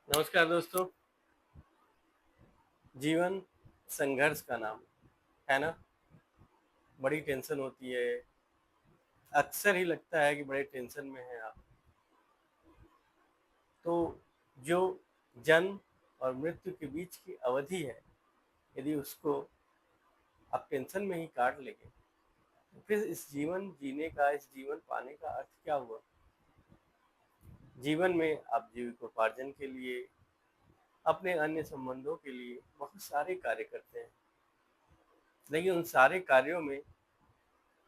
नमस्कार दोस्तों। जीवन संघर्ष का नाम है ना। बड़ी टेंशन होती है। अक्सर ही लगता है कि बड़े टेंशन में हैं आप। तो जो जन्म और मृत्यु के बीच की अवधि है, यदि उसको आप टेंशन में ही काट लेंगे तो फिर इस जीवन जीने का, इस जीवन पाने का अर्थ क्या हुआ। जीवन में आप जीविकोपार्जन के लिए, अपने अन्य संबंधों के लिए बहुत सारे कार्य करते हैं, लेकिन उन सारे कार्यों में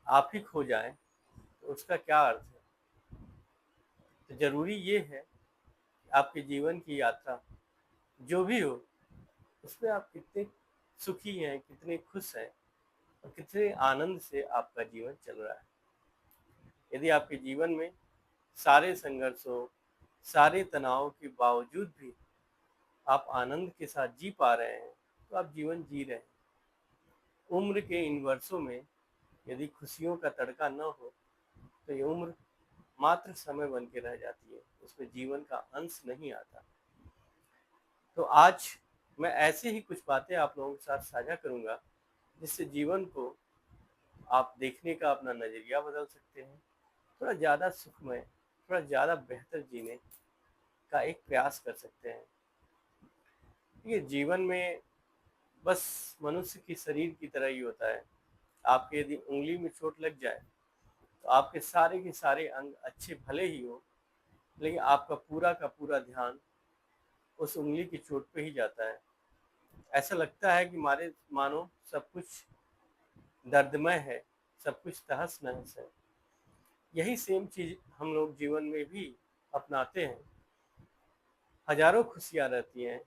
आप ही खो जाएं तो उसका क्या अर्थ है। तो जरूरी ये है कि आपके जीवन की यात्रा जो भी हो, उसमें आप कितने सुखी हैं, कितने खुश हैं और कितने आनंद से आपका जीवन चल रहा है। यदि आपके जीवन में सारे संघर्षों, सारे तनाव के बावजूद भी आप आनंद के साथ जी पा रहे हैं तो आप जीवन जी रहे हैं। उम्र के इन वर्षों में यदि खुशियों का तड़का न हो तो ये उम्र मात्र समय बन के रह जाती है, उसमें जीवन का अंश नहीं आता। तो आज मैं ऐसे ही कुछ बातें आप लोगों के साथ साझा करूंगा जिससे जीवन को आप देखने का अपना नजरिया बदल सकते हैं, थोड़ा ज़्यादा सुखमय, थोड़ा ज़्यादा बेहतर जीने का एक प्रयास कर सकते हैं। ये जीवन में बस मनुष्य की शरीर की तरह ही होता है। आपके यदि उंगली में चोट लग जाए तो आपके सारे के सारे अंग अच्छे भले ही हो, लेकिन आपका पूरा का पूरा ध्यान उस उंगली की चोट पे ही जाता है। ऐसा लगता है कि मारे मानो सब कुछ दर्दमय है, सब कुछ तहस नहस है। यही सेम चीज हम लोग जीवन में भी अपनाते हैं। हजारों खुशियां रहती हैं,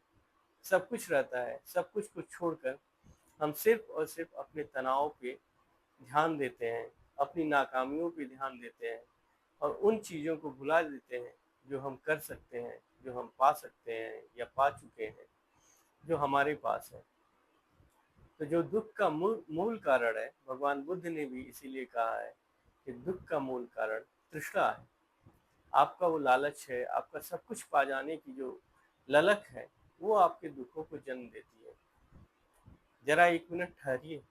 सब कुछ रहता है, सब कुछ को छोड़कर हम सिर्फ और सिर्फ अपने तनाव पे ध्यान देते हैं, अपनी नाकामियों पे ध्यान देते हैं और उन चीज़ों को भुला देते हैं जो हम कर सकते हैं, जो हम पा सकते हैं या पा चुके हैं, जो हमारे पास है। तो जो दुख का मूल मूल कारण है, भगवान बुद्ध ने भी इसीलिए कहा है कि दुख का मूल कारण तृष्णा है। आपका वो लालच है, आपका सब कुछ पा जाने की जो ललक है, वो आपके दुखों को जन्म देती है। जरा एक मिनट ठहरिए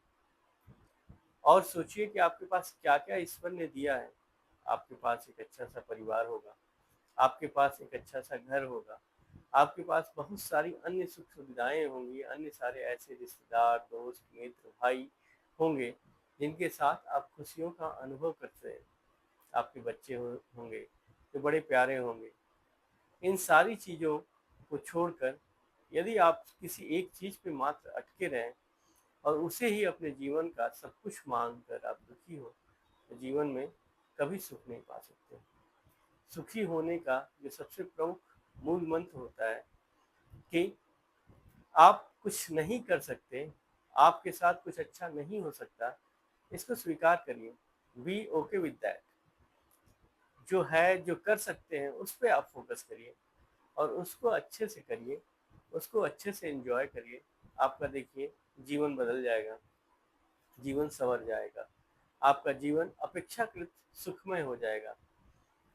और सोचिए कि आपके पास क्या क्या ईश्वर ने दिया है। आपके पास एक अच्छा सा परिवार होगा, आपके पास एक अच्छा सा घर होगा, आपके पास बहुत सारी अन्य सुख सुविधाएं होंगी, अन्य सारे ऐसे रिश्तेदार, दोस्त, मित्र, भाई होंगे जिनके साथ आप खुशियों का अनुभव करते हैं। आपके बच्चे होंगे जो बड़े प्यारे होंगे। इन सारी चीज़ों को छोड़कर यदि आप किसी एक चीज़ पे मात्र अटके रहें और उसे ही अपने जीवन का सब कुछ मान कर आप दुखी हो तो जीवन में कभी सुख नहीं पा सकते। सुखी होने का जो सबसे प्रमुख मूल मंत्र होता है कि आप कुछ नहीं कर सकते, आपके साथ कुछ अच्छा नहीं हो सकता, इसको स्वीकार करिए। Be okay with that. जो है, जो कर सकते हैं उस पर आप फोकस करिए और उसको अच्छे से करिए, उसको अच्छे से एंजॉय करिए। आपका देखिए जीवन बदल जाएगा, जीवन संवर जाएगा, आपका जीवन अपेक्षाकृत सुखमय हो जाएगा।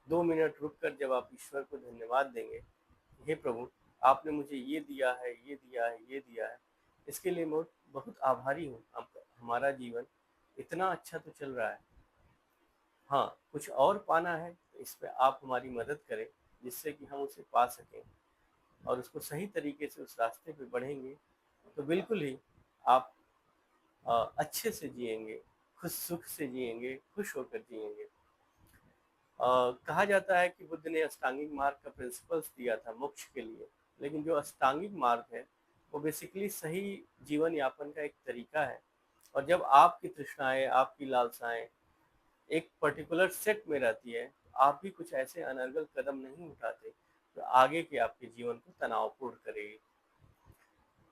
2 मिनट रुककर जब आप ईश्वर को धन्यवाद देंगे, हे प्रभु, आपने मुझे ये दिया है, ये दिया है, ये दिया है, इसके लिए मैं बहुत आभारी हूँ। आपका हमारा जीवन इतना अच्छा तो चल रहा है। हाँ, कुछ और पाना है तो इस पे आप हमारी मदद करें जिससे कि हम उसे पा सकें और उसको सही तरीके से उस रास्ते पे बढ़ेंगे तो बिल्कुल ही आप अच्छे से जिएंगे, खुश सुख से जिएंगे, खुश होकर जिएंगे। कहा जाता है कि बुद्ध ने अष्टांगिक मार्ग का प्रिंसिपल्स दिया था मोक्ष के लिए, लेकिन जो अष्टांगिक मार्ग है वो बेसिकली सही जीवन यापन का एक तरीका है। और जब आपकी तृष्णाएं, आपकी लालसाएं एक पर्टिकुलर सेट में रहती है तो आप भी कुछ ऐसे अनर्गल कदम नहीं उठाते तो आगे के आपके जीवन को तनावपूर्ण करेगी।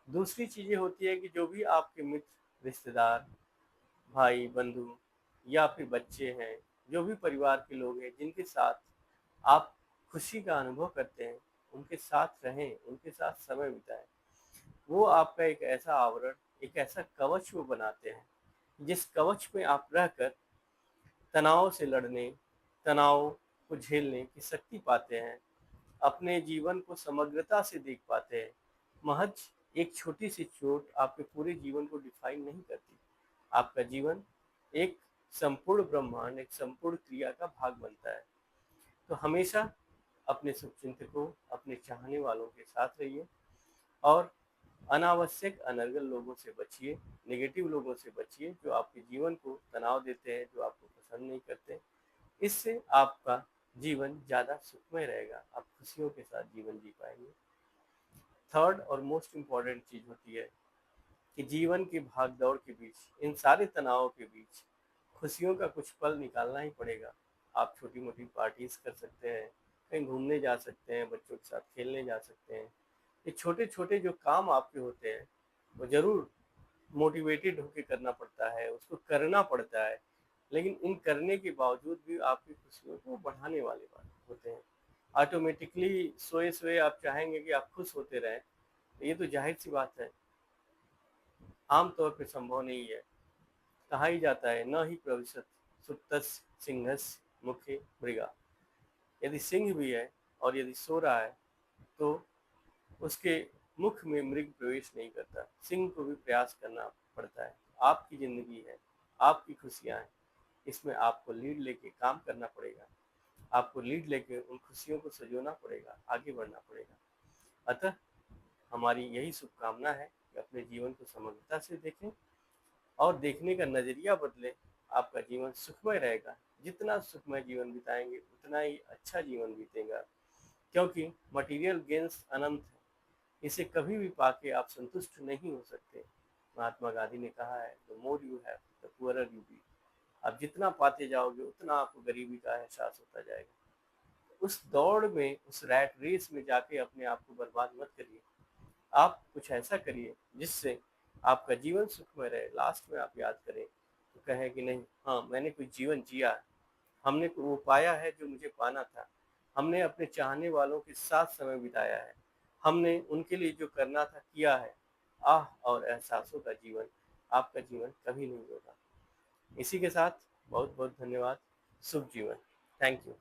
दूसरी चीजें होती है कि जो भी आपके मित्र, रिश्तेदार, भाई बंधु या फिर बच्चे हैं, जो भी परिवार के लोग हैं जिनके साथ आप खुशी का अनुभव करते हैं, उनके साथ रहें, उनके साथ समय बिताएं। वो आपका एक ऐसा आवरण, एक ऐसा कवच वो बनाते हैं जिस कवच में आप रहकर तनाव से लड़ने, तनाव को झेलने की शक्ति पाते हैं अपने जीवन को समग्रता से देख पाते हैं। महज एक छोटी सी चोट आपके पूरे जीवन को डिफाइन नहीं करती। आपका जीवन एक संपूर्ण ब्रह्मांड, एक संपूर्ण क्रिया का भाग बनता है। तो हमेशा अपने शुभचिंतकों, अपने चाहने वालों के साथ रहिए और अनावश्यक अनर्गल लोगों से बचिए, नेगेटिव लोगों से बचिए जो आपके जीवन को तनाव देते हैं, जो आपको पसंद नहीं करते। इससे आपका जीवन ज़्यादा सुखमय रहेगा, आप खुशियों के साथ जीवन जी पाएंगे। थर्ड और मोस्ट इम्पॉर्टेंट चीज़ होती है कि जीवन की भाग दौड़ के बीच, इन सारे तनावों के बीच खुशियों का कुछ पल निकालना ही पड़ेगा। आप छोटी मोटी पार्टीज कर सकते हैं, कहीं घूमने जा सकते हैं, बच्चों के साथ खेलने जा सकते हैं। ये छोटे छोटे जो काम आपके होते हैं वो ज़रूर मोटिवेटेड होकर करना पड़ता है, उसको करना पड़ता है, लेकिन इन करने के बावजूद भी आपकी खुशियों को बढ़ाने वाले बात होते हैं। ऑटोमेटिकली सोए सोए आप चाहेंगे कि आप खुश होते रहें, ये तो जाहिर सी बात है, आम तौर पे संभव नहीं है। कहा ही जाता है, न ही प्रविशत सुप्तस्य सिंहस्य मुखे मृगा। यदि सिंह भी है और यदि सो रहा है तो उसके मुख में मृग प्रवेश नहीं करता। सिंह को भी प्रयास करना पड़ता है। आपकी जिंदगी है, आपकी खुशियां हैं, इसमें आपको लीड लेके काम करना पड़ेगा। आपको लीड लेके उन खुशियों को सजोना पड़ेगा, आगे बढ़ना पड़ेगा। अतः हमारी यही शुभकामना है कि अपने जीवन को समग्रता से देखें और देखने का नजरिया बदले, आपका जीवन सुखमय रहेगा। जितना सुखमय जीवन बिताएंगे उतना ही अच्छा जीवन बीतेगा, क्योंकि मटेरियल गेन्स अनंत है, इसे कभी भी पाके आप संतुष्ट नहीं हो सकते। महात्मा गांधी ने कहा है, the more you have the poorer you be. आप जितना पाते जाओगे उतना आपको गरीबी का एहसास होता जाएगा। उस दौड़ में, उस रैट रेस में जाके अपने आप को बर्बाद मत करिए। आप कुछ ऐसा करिए जिससे आपका जीवन सुखमय रहे। लास्ट में आप याद करें तो कहें कि नहीं, हाँ मैंने कोई जीवन जिया है, हमने वो पाया है जो मुझे पाना था, हमने अपने चाहने वालों के साथ समय बिताया है, हमने उनके लिए जो करना था किया है। आह और एहसासों का जीवन आपका जीवन कभी नहीं होगा। इसी के साथ बहुत बहुत धन्यवाद। शुभ जीवन। Thank you.